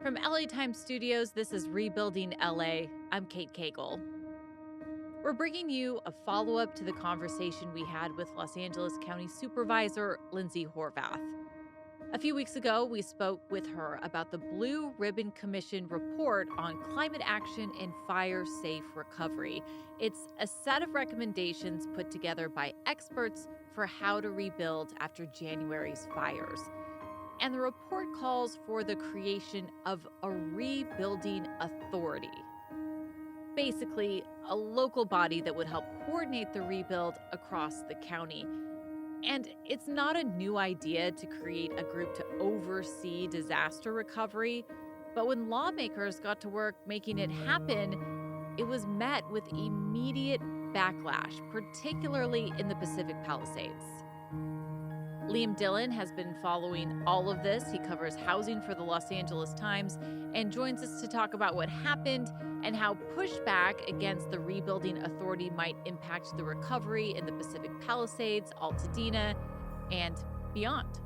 From LA Times Studios, this is Rebuilding LA. I'm Kate Cagle. We're bringing you a follow up to the conversation we had with Los Angeles County Supervisor Lindsay Horvath. A few weeks ago, we spoke with her about the Blue Ribbon Commission report on climate action and fire safe recovery. It's a set of recommendations put together by experts for how to rebuild after January's fires. And the report calls for the creation of a rebuilding authority. Basically, a local body that would help coordinate the rebuild across the county. And it's not a new idea to create a group to oversee disaster recovery, but when lawmakers got to work making it happen, it was met with immediate backlash, particularly in the Pacific Palisades. Liam Dillon has been following all of this. He covers housing for the Los Angeles Times and joins us to talk about what happened and how pushback against the rebuilding authority might impact the recovery in the Pacific Palisades, Altadena, and beyond.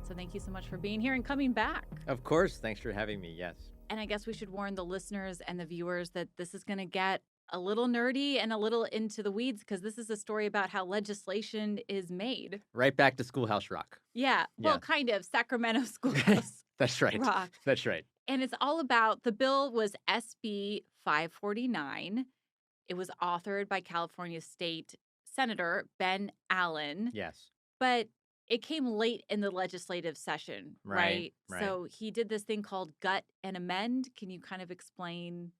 So thank you so much for being here and coming back. Of course. Thanks for having me. Yes. And I guess we should warn the listeners and the viewers that this is going to get a little nerdy and a little into the weeds because this is a story about how legislation is made. Right back to Schoolhouse Rock. Yeah. Well, kind of. Sacramento Schoolhouse That's right. Rock. That's right. And it's all about, the bill was SB 549. It was authored by California State Senator Ben Allen. Yes. But it came late in the legislative session, right? Right. So he did this thing called gut and amend. Can you kind of explain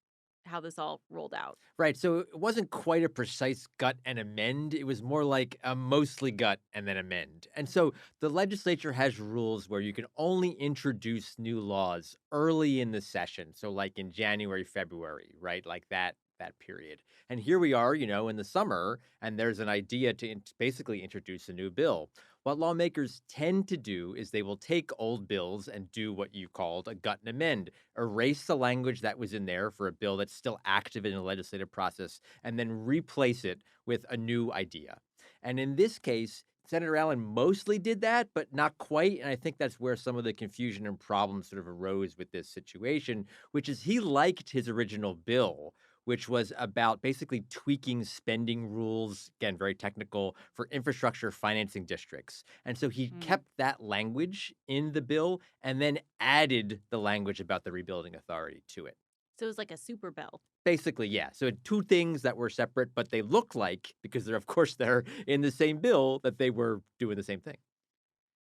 how this all rolled out? Right. So it wasn't quite a precise gut and amend. It was more like a mostly gut and then amend. And so the legislature has rules where you can only introduce new laws early in the session. So like in January, February, right? Like that period. And here we are, in the summer, and there's an idea to basically introduce a new bill. What lawmakers tend to do is they will take old bills and do what you called a gut and amend, erase the language that was in there for a bill that's still active in the legislative process, and then replace it with a new idea. And in this case, Senator Allen mostly did that, but not quite. And I think that's where some of the confusion and problems sort of arose with this situation, which is he liked his original bill, which was about basically tweaking spending rules, again, very technical, for infrastructure financing districts. And so he kept that language in the bill and then added the language about the rebuilding authority to it. So it was like a super bill. Basically, yeah. So two things that were separate, but they look like, because they're in the same bill, that they were doing the same thing.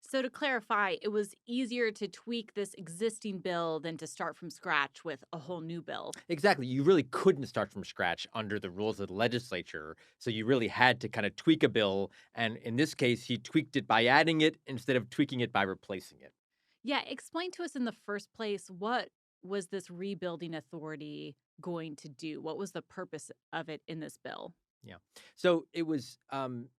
So to clarify, it was easier to tweak this existing bill than to start from scratch with a whole new bill. Exactly. You really couldn't start from scratch under the rules of the legislature. So you really had to kind of tweak a bill. And in this case, he tweaked it by adding it instead of tweaking it by replacing it. Yeah. Explain to us in the first place, what was this rebuilding authority going to do? What was the purpose of it in this bill? Yeah. So it was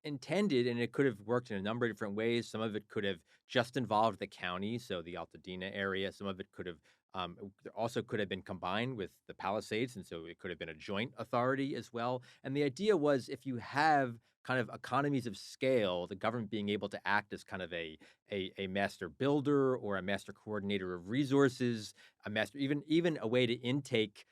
intended, and it could have worked in a number of different ways. Some of it could have just involved the county, so the Altadena area. Some of it could have there also could have been combined with the Palisades, and so it could have been a joint authority as well. And the idea was, if you have kind of economies of scale, the government being able to act as kind of a master builder or a master coordinator of resources, a master even a way to intake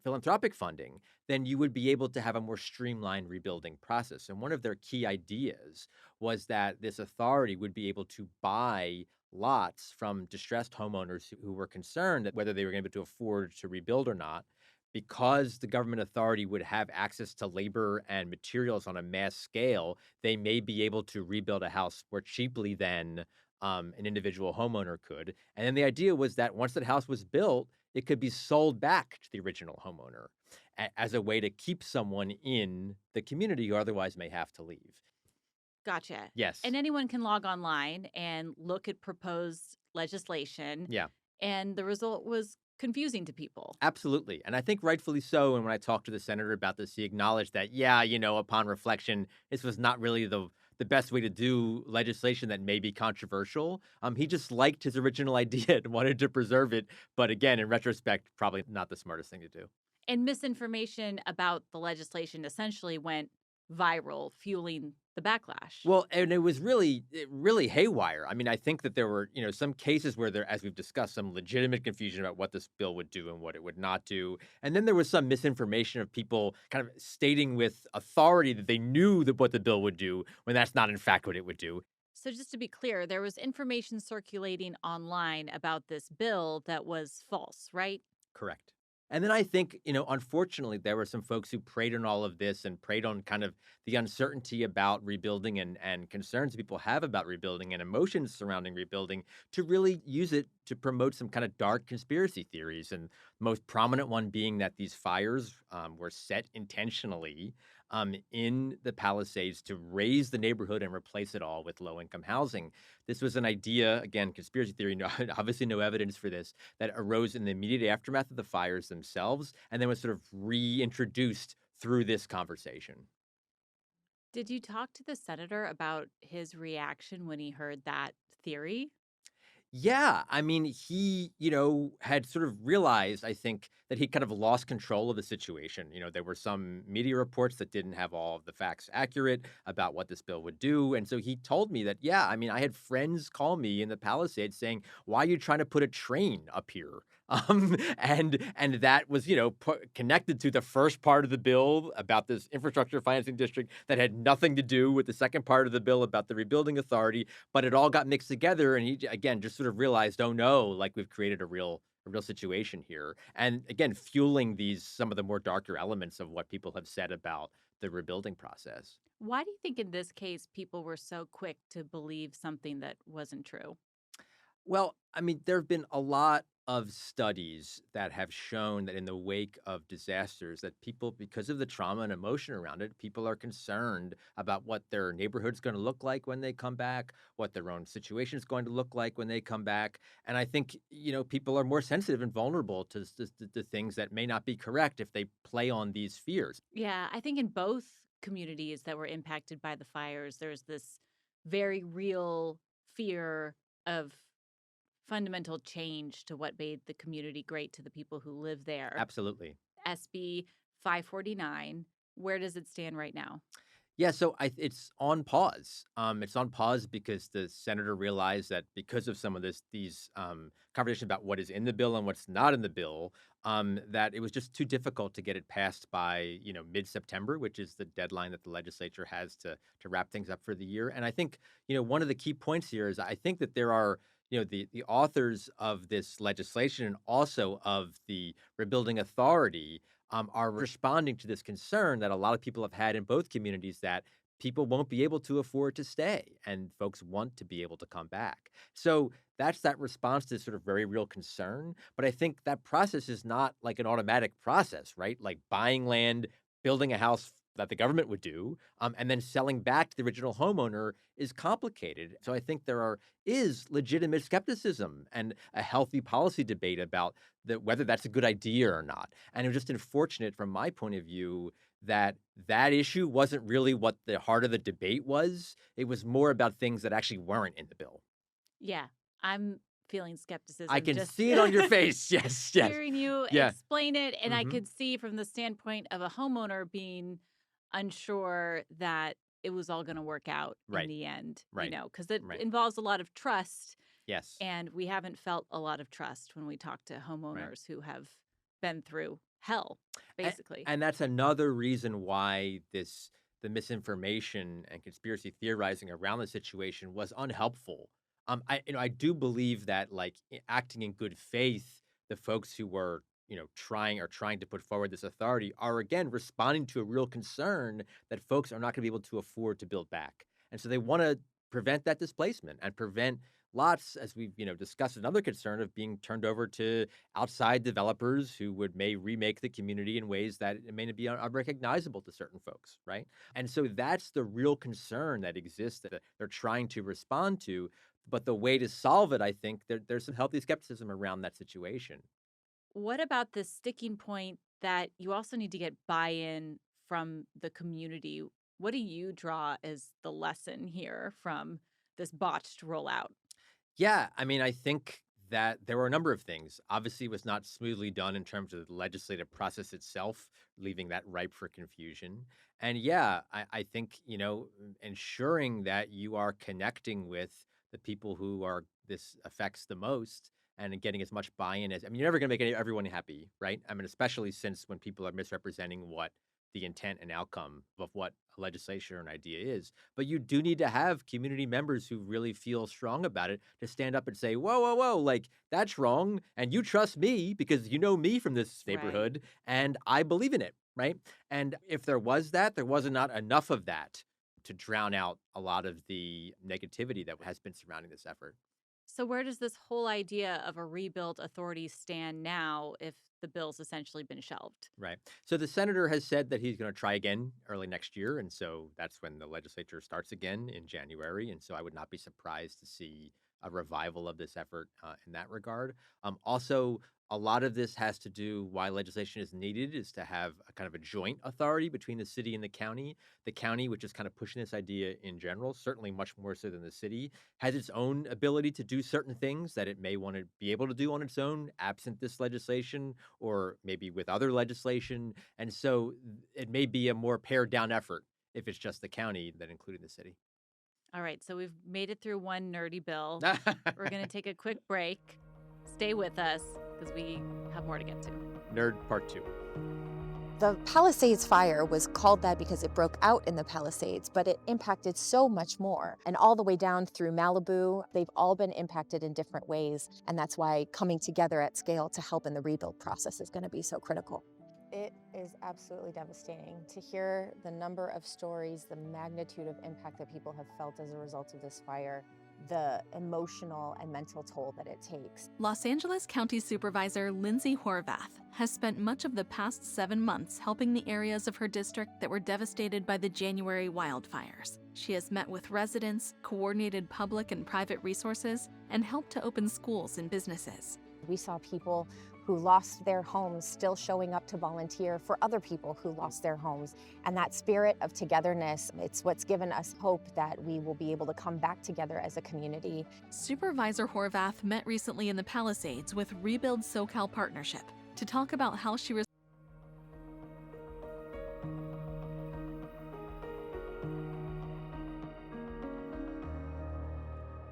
philanthropic funding, then you would be able to have a more streamlined rebuilding process. And one of their key ideas was that this authority would be able to buy lots from distressed homeowners who were concerned that whether they were going to be able to afford to rebuild or not. Because the government authority would have access to labor and materials on a mass scale, they may be able to rebuild a house more cheaply than an individual homeowner could. And then the idea was that once that house was built, it could be sold back to the original homeowner as a way to keep someone in the community who otherwise may have to leave. Gotcha. Yes. And anyone can log online and look at proposed legislation. Yeah. And the result was confusing to people. Absolutely. And I think rightfully so. And when I talked to the senator about this, he acknowledged that, upon reflection, this was not really the best way to do legislation that may be controversial. He just liked his original idea and wanted to preserve it. But again, in retrospect, probably not the smartest thing to do. And misinformation about the legislation essentially went viral, fueling the backlash. Well, and it was really haywire. I mean, I think that there were, some cases where there, as we've discussed, some legitimate confusion about what this bill would do and what it would not do. And then there was some misinformation of people kind of stating with authority that they knew that what the bill would do when that's not in fact what it would do. So, just to be clear, there was information circulating online about this bill that was false, right? Correct. And then I think, unfortunately, there were some folks who preyed on all of this and preyed on kind of the uncertainty about rebuilding and concerns people have about rebuilding and emotions surrounding rebuilding to really use it to promote some kind of dark conspiracy theories. And the most prominent one being that these fires were set intentionally in the Palisades to raise the neighborhood and replace it all with low income housing. This was an idea, again, conspiracy theory, no, obviously no evidence for this, that arose in the immediate aftermath of the fires themselves and then was sort of reintroduced through this conversation. Did you talk to the senator about his reaction when he heard that theory? Yeah, I mean, he, had sort of realized, I think, that he kind of lost control of the situation. There were some media reports that didn't have all of the facts accurate about what this bill would do. And so he told me that, yeah, I mean, I had friends call me in the Palisades saying, "Why are you trying to put a train up here?" And that was, connected to the first part of the bill about this infrastructure financing district that had nothing to do with the second part of the bill about the rebuilding authority, but it all got mixed together. And again, just sort of realized, oh no, like we've created a real situation here. And again, fueling some of the more darker elements of what people have said about the rebuilding process. Why do you think in this case people were so quick to believe something that wasn't true? Well, I mean, there have been a lot of studies that have shown that in the wake of disasters that people, because of the trauma and emotion around it, people are concerned about what their neighborhood's going to look like when they come back, what their own situation is going to look like when they come back. And I think, people are more sensitive and vulnerable to things that may not be correct if they play on these fears. Yeah, I think in both communities that were impacted by the fires, there's this very real fear of fundamental change to what made the community great to the people who live there. Absolutely. SB 549, where does it stand right now? Yeah, so it's on pause. It's on pause because the senator realized that because of some of these conversations about what is in the bill and what's not in the bill, that it was just too difficult to get it passed by mid-September, which is the deadline that the legislature has to wrap things up for the year. And I think one of the key points here is I think that there are the authors of this legislation and also of the rebuilding authority are responding to this concern that a lot of people have had in both communities that people won't be able to afford to stay and folks want to be able to come back. So that's that response to sort of very real concern. But I think that process is not like an automatic process, right? Like buying land, building a house that the government would do, and then selling back to the original homeowner is complicated. So I think is legitimate skepticism and a healthy policy debate about whether that's a good idea or not. And it was just unfortunate from my point of view that issue wasn't really what the heart of the debate was. It was more about things that actually weren't in the bill. Yeah, I'm feeling I skepticism can just see it on your face. Yes, yes. hearing you Yeah. explain it. And I Mhm. could see from the standpoint of a homeowner being unsure that it was all going to work out in Right, the end, right, because it right. involves a lot of trust. Yes, And we haven't felt a lot of trust when we talk to right. homeowners who have been through hell, And basically. and that's another reason why the misinformation and conspiracy theorizing around the situation was unhelpful. I do believe that like acting in good faith, the folks who were trying to put forward this authority are again responding to a real concern that folks are not going to be able to afford to build back, and so they want to prevent that displacement and prevent lots, as we've discussed, another concern of being turned over to outside developers who may remake the community in ways that it may not be unrecognizable to certain folks, right? And so that's the real concern that exists that they're trying to respond to. But the way to solve it, I think, there's some healthy skepticism around that situation. What about the sticking point that you also need to get buy in from the community? What do you draw as the lesson here from this botched rollout? Yeah, I mean, I think that there were a number of things. Obviously, it was not smoothly done in terms of the legislative process itself, leaving that ripe for confusion. And yeah, I think, ensuring that you are connecting with the people who are this affects the most and getting as much buy-in as, I mean, you're never going to make everyone happy, right? I mean, especially since when people are misrepresenting what the intent and outcome of what a legislation or an idea is. But you do need to have community members who really feel strong about it to stand up and say, whoa, whoa, whoa, like that's wrong. And you trust me because you know me from this Right. neighborhood and I believe in it. Right. And if there was that, there was not enough of that to drown out a lot of the negativity that has been surrounding this effort. So, where does this whole idea of a rebuild authority stand now if the bill's essentially been shelved? Right. So the senator has said that he's going to try again early next year. And so that's when the legislature starts again in January. And so I would not be surprised to see a revival of this effort in that regard. Also, a lot of this has to do why legislation is needed is to have a kind of a joint authority between the city and the county. The county, which is kind of pushing this idea in general, certainly much more so than the city, has its own ability to do certain things that it may want to be able to do on its own, absent this legislation or maybe with other legislation. And so it may be a more pared down effort if it's just the county than including the city. All right. So, we've made it through one nerdy bill. We're going to take a quick break. Stay with us because we have more to get to. Nerd part two. The Palisades fire was called that because it broke out in the Palisades, but it impacted so much more. And all the way down through Malibu, they've all been impacted in different ways. And that's why coming together at scale to help in the rebuild process is going to be so critical. It is absolutely devastating to hear the number of stories, the magnitude of impact that people have felt as a result of this fire, the emotional and mental toll that it takes. Los Angeles County Supervisor Lindsay Horvath has spent much of the past 7 months helping the areas of her district that were devastated by the January wildfires. She has met with residents, coordinated public and private resources, and helped to open schools and businesses. We saw people who lost their homes still showing up to volunteer for other people who lost their homes. And that spirit of togetherness, it's what's given us hope that we will be able to come back together as a community. Supervisor Horvath met recently in the Palisades with Rebuild SoCal Partnership to talk about how she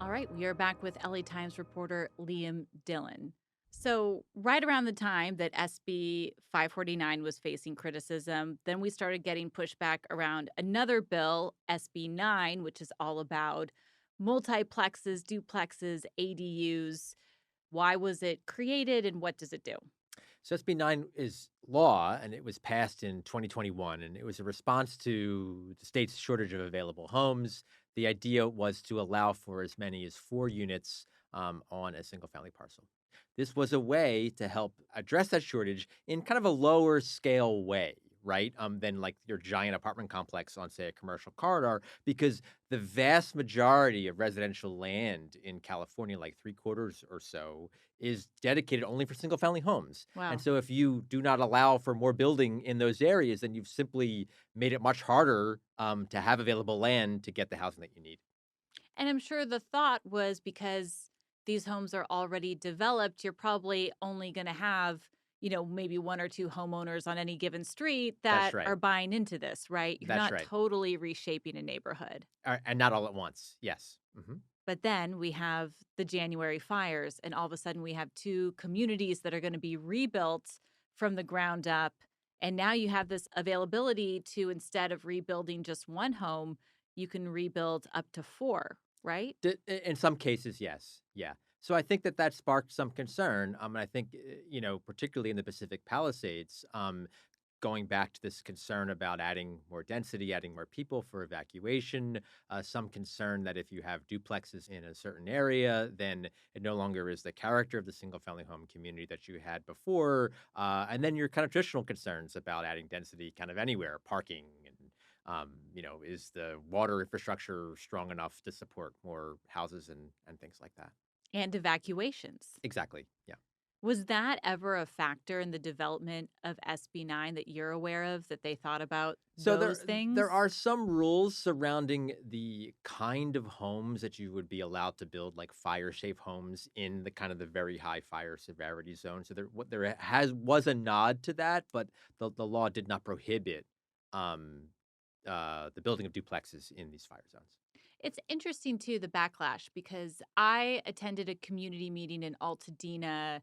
All right. We are back with LA Times reporter Liam Dillon. So, right around the time that SB 549 was facing criticism, then we started getting pushback around another bill, SB 9, which is all about multiplexes, duplexes, ADUs. Why was it created and what does it do? So SB 9 is law, and it was passed in 2021, and it was a response to the state's shortage of available homes. The idea was to allow for as many as 4 units on a single family parcel. This was a way to help address that shortage in kind of a lower scale way, right? Than like your giant apartment complex on, say, a commercial corridor, because the vast majority of residential land in California, like 3/4 or so, is dedicated only for single family homes. And Wow. so if you do not allow for more building in those areas, then you've simply made it much harder to have available land to get the housing that you need. And I'm sure the thought was because these homes are already developed, you're probably only going to have, maybe one or two homeowners on any given street That's that right. are buying into this, right? You're That's not right. totally reshaping a neighborhood. And not all at once. Yes. But then we have the January fires, and all of a sudden we have two communities that are going to be rebuilt from the ground up. And now you have this availability to, instead of rebuilding just one home, you can rebuild up to four, right? In some cases, yes. Yeah. So I think that sparked some concern. And I think, particularly in the Pacific Palisades, going back to this concern about adding more density, adding more people for evacuation, some concern that if you have duplexes in a certain area, then it no longer is the character of the single family home community that you had before. And then your kind of traditional concerns about adding density kind of anywhere, parking and is the water infrastructure strong enough to support more houses and things like that? And evacuations. Exactly. Yeah. Was that ever a factor in the development of SB 9 that you're aware of, that they thought about So those there things? are some rules surrounding the kind of homes that you would be allowed to build, like fire-safe homes in the kind of the very high fire severity zone. So there has was a nod to that, but the law did not prohibit um, the building of duplexes in these fire zones. It's interesting too, the backlash, because I attended a community meeting in Altadena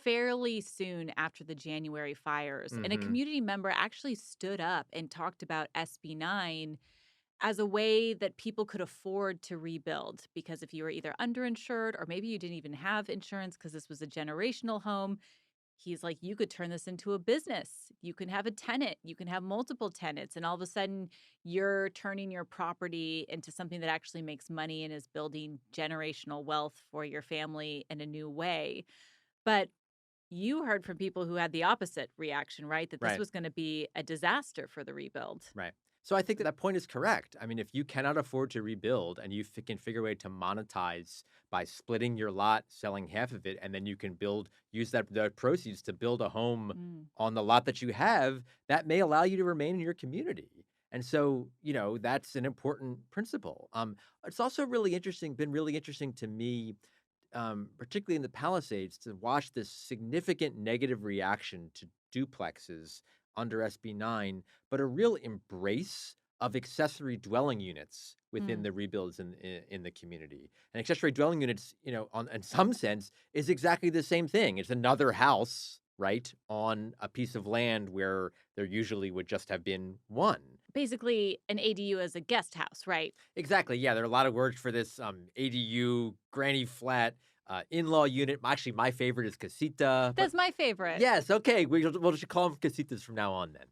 fairly soon after the January fires. And a Hmm. community member actually stood up and talked about SB 9 as a way that people could afford to rebuild. Because if you were either underinsured or maybe you didn't even have insurance because this was a generational home, he's like, you could turn this into a business. You can have a tenant, you can have multiple tenants. And all of a sudden, you're turning your property into something that actually makes money and is building generational wealth for your family in a new way. But you heard from people who had the opposite reaction, right? That this Right. was gonna be a disaster for the rebuild. Right. So I think that point is correct. I mean, if you cannot afford to rebuild and you can figure a way to monetize by splitting your lot, selling half of it, and then you can use the proceeds to build a home Mm. on the lot that you have, that may allow you to remain in your community. And so, that's an important principle. It's also been really interesting to me, particularly in the Palisades, to watch this significant negative reaction to duplexes under SB 9, but a real embrace of accessory dwelling units within Mm. the rebuilds in the community. And accessory dwelling units, on in some sense, is exactly the same thing. It's another house, right, on a piece of land where there usually would just have been one. Basically, an ADU as a guest house, right? Exactly. Yeah, there are a lot of words for this ADU, granny flat, in-law unit. Actually, my favorite is casita, but That's my favorite. yes, okay. We'll just call them casitas from now on then.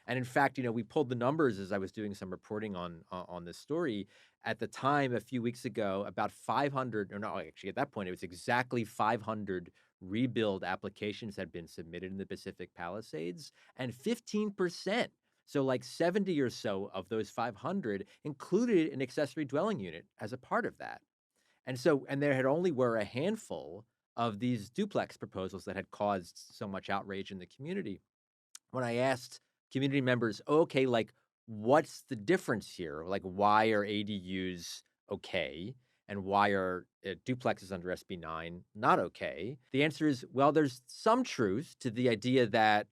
And in fact, we pulled the numbers as I was doing some reporting on this story. At the time, a few weeks ago, about 500, or no, actually at that point, it was exactly 500 rebuild applications had been submitted in the Pacific Palisades, and 15%, so like 70 or so of those 500 included an accessory dwelling unit as a part of that. And there had only were a handful of these duplex proposals that had caused so much outrage in the community. When I asked community members, "Oh, okay, like, what's the difference here? Like, why are ADUs okay? And why are duplexes under SB 9 not okay?" The answer is, well, there's some truth to the idea that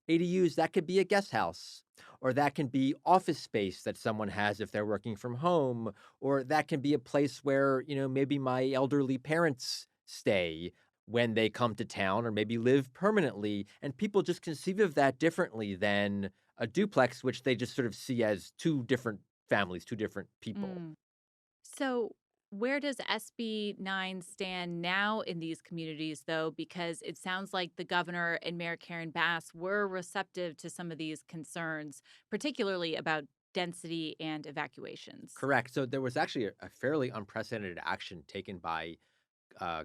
ADUs, that could be a guest house, or that can be office space that someone has if they're working from home, or that can be a place where, maybe my elderly parents stay when they come to town or maybe live permanently. And people just conceive of that differently than a duplex, which they just sort of see as two different families, two different people. Mm. So, where does SB 9 stand now in these communities, though? Because it sounds like the governor and Mayor Karen Bass were receptive to some of these concerns, particularly about density and evacuations. Correct. So there was actually a fairly unprecedented action taken by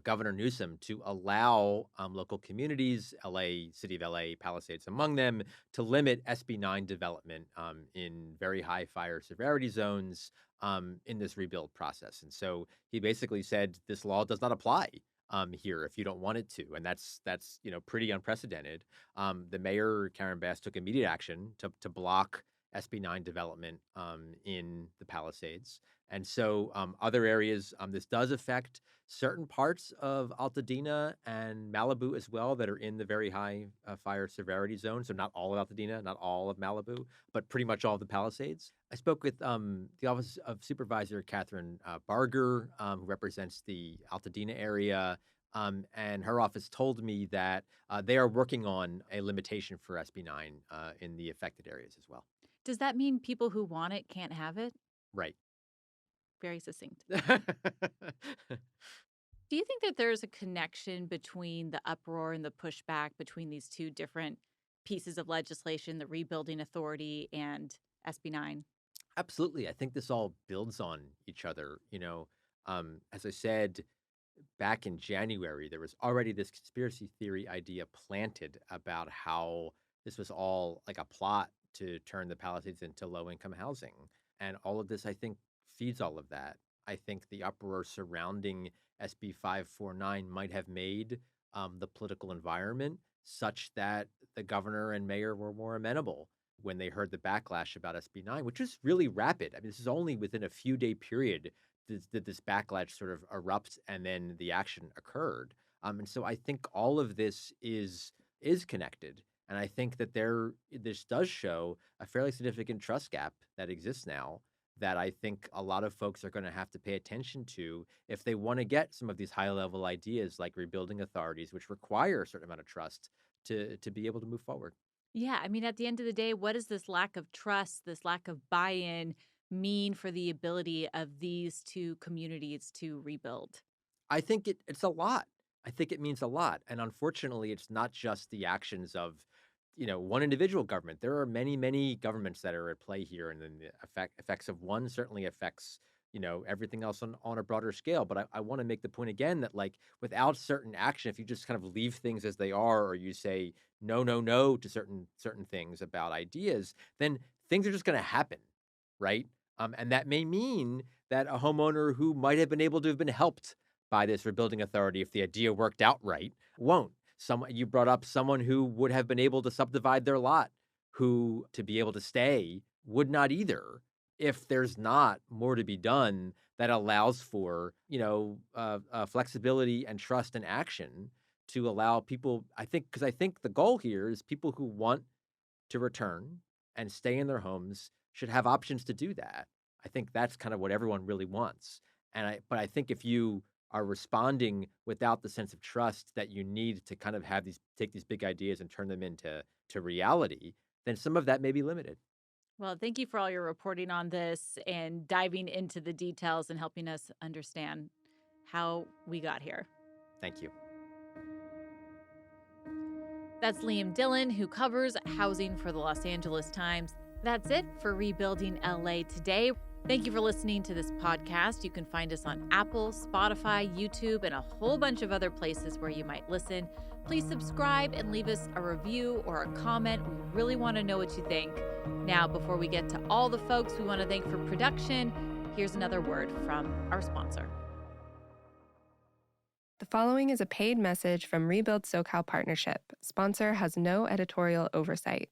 Governor Newsom to allow local communities, LA, City of LA, Palisades among them, to limit SB 9 development in very high fire severity zones in this rebuild process. And so he basically said this law does not apply here if you don't want it to, and that's pretty unprecedented. The mayor Karen Bass took immediate action to block SB 9 development in the Palisades. And so other areas, this does affect certain parts of Altadena and Malibu as well that are in the very high fire severity zone. So not all of Altadena, not all of Malibu, but pretty much all of the Palisades. I spoke with the Office of Supervisor Catherine Barger, who represents the Altadena area. And her office told me that they are working on a limitation for SB 9 in the affected areas as well. Does that mean people who want it can't have it? Right. Very succinct. Do you think that there's a connection between the uproar and the pushback between these two different pieces of legislation, the Rebuilding Authority and SB 9? Absolutely. I think this all builds on each other. As I said, back in January, there was already this conspiracy theory idea planted about how this was all like a plot to turn the Palisades into low income housing. And all of this, I think, feeds all of that. I think the uproar surrounding SB 549 might have made the political environment such that the governor and mayor were more amenable when they heard the backlash about SB9, which is really rapid. I mean, this is only within a few day period did this backlash sort of erupt and then the action occurred. And so I think all of this is connected. And I think that this does show a fairly significant trust gap that exists now that I think a lot of folks are going to have to pay attention to if they want to get some of these high level ideas like rebuilding authorities, which require a certain amount of trust to be able to move forward. Yeah, I mean, at the end of the day, what does this lack of trust, this lack of buy-in mean for the ability of these two communities to rebuild? I think it's a lot. I think it means a lot. And unfortunately, it's not just the actions of, one individual government. There are many, many governments that are at play here. And then the effects of one certainly affects, everything else on a broader scale. But I want to make the point again that like without certain action, if you just kind of leave things as they are, or you say no, no, no to certain things about ideas, then things are just going to happen, right? And that may mean that a homeowner who might have been able to have been helped by this rebuilding authority, if the idea worked out right, won't. You brought up someone who would have been able to subdivide their lot, who to be able to stay would not either, if there's not more to be done that allows for, flexibility and trust and action to allow people, because I think the goal here is people who want to return and stay in their homes should have options to do that. I think that's kind of what everyone really wants. But I think if you are responding without the sense of trust that you need to kind of take these big ideas and turn them into reality, then some of that may be limited. Well, thank you for all your reporting on this and diving into the details and helping us understand how we got here. Thank you. That's Liam Dillon, who covers housing for the Los Angeles Times. That's it for Rebuilding LA today. Thank you for listening to this podcast. You can find us on Apple, Spotify, YouTube, and a whole bunch of other places where you might listen. Please subscribe and leave us a review or a comment. We really want to know what you think. Now, before we get to all the folks we want to thank for production, here's another word from our sponsor. The following is a paid message from Rebuild SoCal Partnership. Sponsor has no editorial oversight.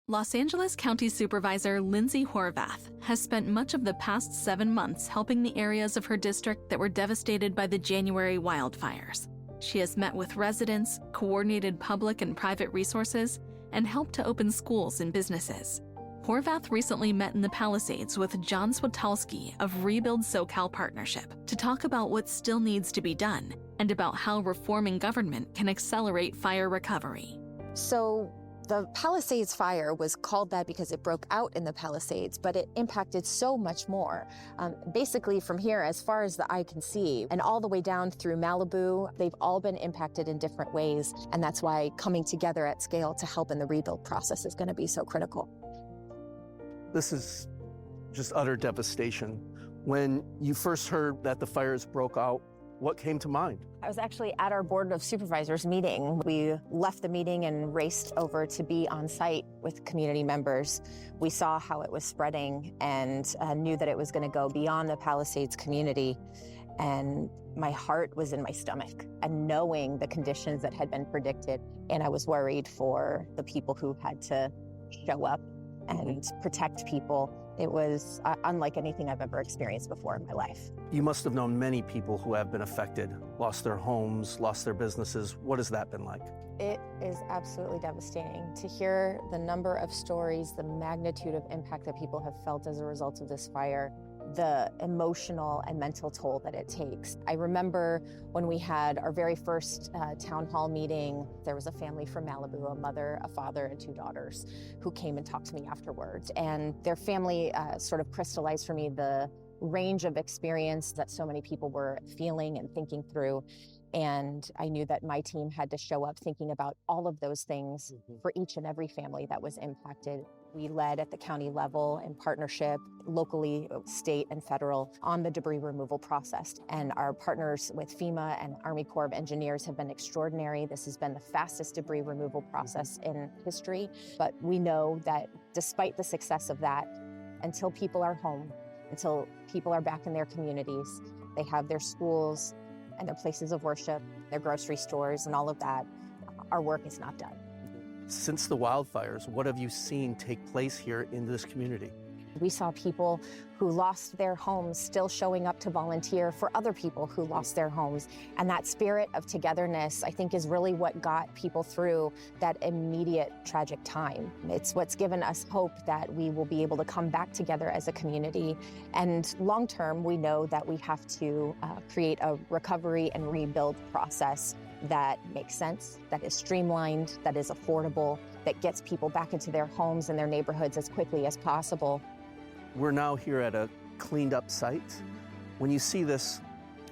Los Angeles County Supervisor Lindsay Horvath has spent much of the past 7 months helping the areas of her district that were devastated by the January wildfires. She has met with residents, coordinated public and private resources, and helped to open schools and businesses. Horvath recently met in the Palisades with John Switalski of Rebuild SoCal Partnership to talk about what still needs to be done and about how reforming government can accelerate fire recovery. So the Palisades fire was called that because it broke out in the Palisades, but it impacted so much more. Basically from here, as far as the eye can see, and all the way down through Malibu, they've all been impacted in different ways. And that's why coming together at scale to help in the rebuild process is going to be so critical. This is just utter devastation. When you first heard that the fires broke out, what came to mind? I was actually at our Board of Supervisors meeting. We left the meeting and raced over to be on site with community members. We saw how it was spreading and knew that it was going to go beyond the Palisades community. And my heart was in my stomach, and knowing the conditions that had been predicted. And I was worried for the people who had to show up and protect people. It was unlike anything I've ever experienced before in my life. You must have known many people who have been affected, lost their homes, lost their businesses. What has that been like? It is absolutely devastating to hear the number of stories, the magnitude of impact that people have felt as a result of this fire, the emotional and mental toll that it takes. I remember when we had our very first town hall meeting, there was a family from Malibu, a mother, a father, and 2 daughters who came and talked to me afterwards. And their family sort of crystallized for me the range of experience that so many people were feeling and thinking through. And I knew that my team had to show up thinking about all of those things for each and every family that was impacted. We led at the county level in partnership, locally, state and federal, on the debris removal process. And our partners with FEMA and Army Corps of Engineers have been extraordinary. This has been the fastest debris removal process in history. But we know that despite the success of that, until people are home, until people are back in their communities, they have their schools, and their places of worship, their grocery stores and all of that, our work is not done. Since the wildfires, what have you seen take place here in this community? We saw people who lost their homes still showing up to volunteer for other people who lost their homes. And that spirit of togetherness, I think, is really what got people through that immediate tragic time. It's what's given us hope that we will be able to come back together as a community. And long term, we know that we have to create a recovery and rebuild process that makes sense, that is streamlined, that is affordable, that gets people back into their homes and their neighborhoods as quickly as possible. We're now here at a cleaned up site. When you see this,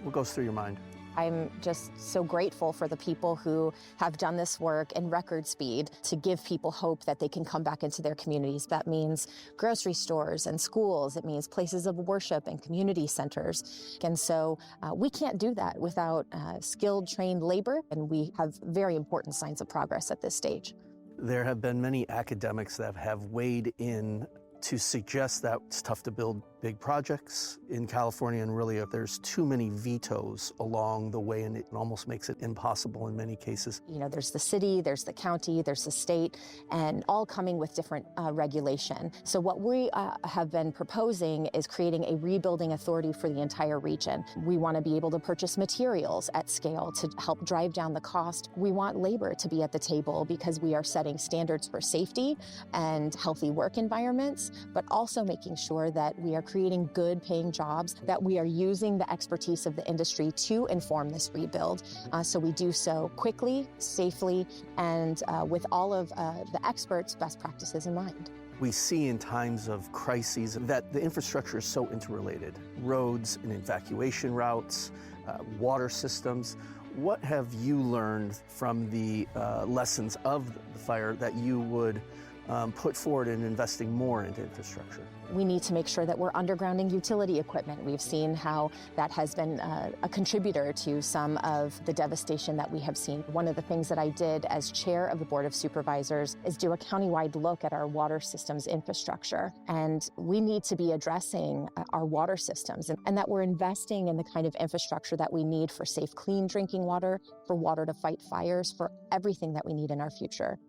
what goes through your mind? I'm just so grateful for the people who have done this work in record speed to give people hope that they can come back into their communities. That means grocery stores and schools. It means places of worship and community centers. And so we can't do that without skilled, trained labor, and we have very important signs of progress at this stage. There have been many academics that have weighed in to suggest that it's tough to build big projects in California, and really there's too many vetoes along the way, and it almost makes it impossible in many cases. You know, there's the city, there's the county, there's the state, and all coming with different regulation. So what we have been proposing is creating a rebuilding authority for the entire region. We want to be able to purchase materials at scale to help drive down the cost. We want labor to be at the table because we are setting standards for safety and healthy work environments, but also making sure that we are creating good paying jobs, that we are using the expertise of the industry to inform this rebuild. So we do so quickly, safely, and with all of the experts' best practices in mind. We see in times of crises that the infrastructure is so interrelated. Roads and evacuation routes, water systems. What have you learned from the lessons of the fire that you would put forward in investing more into infrastructure? We need to make sure that we're undergrounding utility equipment. We've seen how that has been a contributor to some of the devastation that we have seen. One of the things that I did as chair of the Board of Supervisors is do a countywide look at our water systems infrastructure. And we need to be addressing our water systems and that we're investing in the kind of infrastructure that we need for safe, clean drinking water, for water to fight fires, for everything that we need in our future.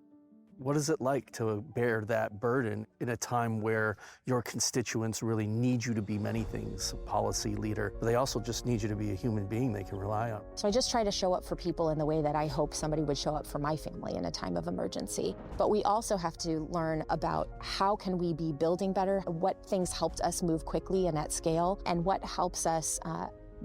What is it like to bear that burden in a time where your constituents really need you to be many things, a policy leader, but they also just need you to be a human being they can rely on? So I just try to show up for people in the way that I hope somebody would show up for my family in a time of emergency. But we also have to learn about how can we be building better, what things helped us move quickly and at scale, and what helps us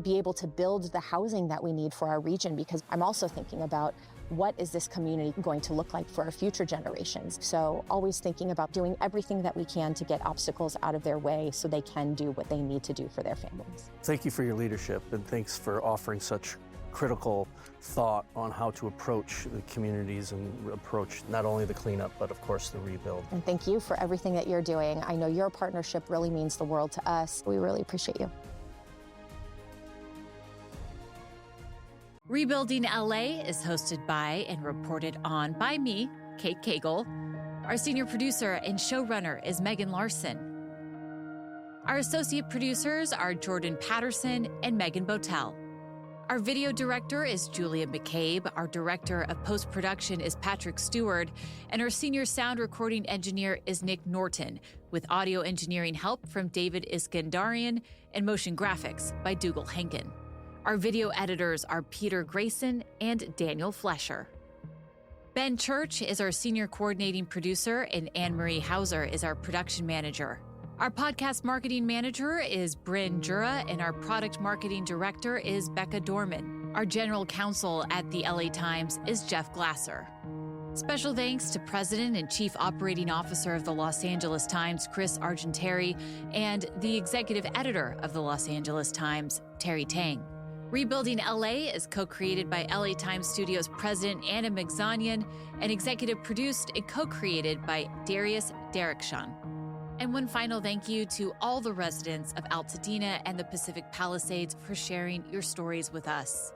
be able to build the housing that we need for our region, because I'm also thinking about what is this community going to look like for our future generations? So always thinking about doing everything that we can to get obstacles out of their way so they can do what they need to do for their families. Thank you for your leadership, and thanks for offering such critical thought on how to approach the communities and approach not only the cleanup, but of course the rebuild. And thank you for everything that you're doing. I know your partnership really means the world to us. We really appreciate you. Rebuilding LA is hosted by and reported on by me, Kate Cagle. Our senior producer and showrunner is Megan Larson. Our associate producers are Jordan Patterson and Megan Botel. Our video director is Julia McCabe. Our director of post-production is Patrick Stewart. And our senior sound recording engineer is Nick Norton, with audio engineering help from David Iskandarian and motion graphics by Dougal Henkin. Our video editors are Peter Grayson and Daniel Flesher. Ben Church is our senior coordinating producer, and Anne-Marie Hauser is our production manager. Our podcast marketing manager is Bryn Jura, and our product marketing director is Becca Dorman. Our general counsel at the LA Times is Jeff Glasser. Special thanks to President and Chief Operating Officer of the Los Angeles Times, Chris Argenteri, and the executive editor of the Los Angeles Times, Terry Tang. Rebuilding LA is co-created by LA Times Studios president Anna Migzanian and executive produced and co-created by Darius Derrickson. And one final thank you to all the residents of Altadena and the Pacific Palisades for sharing your stories with us.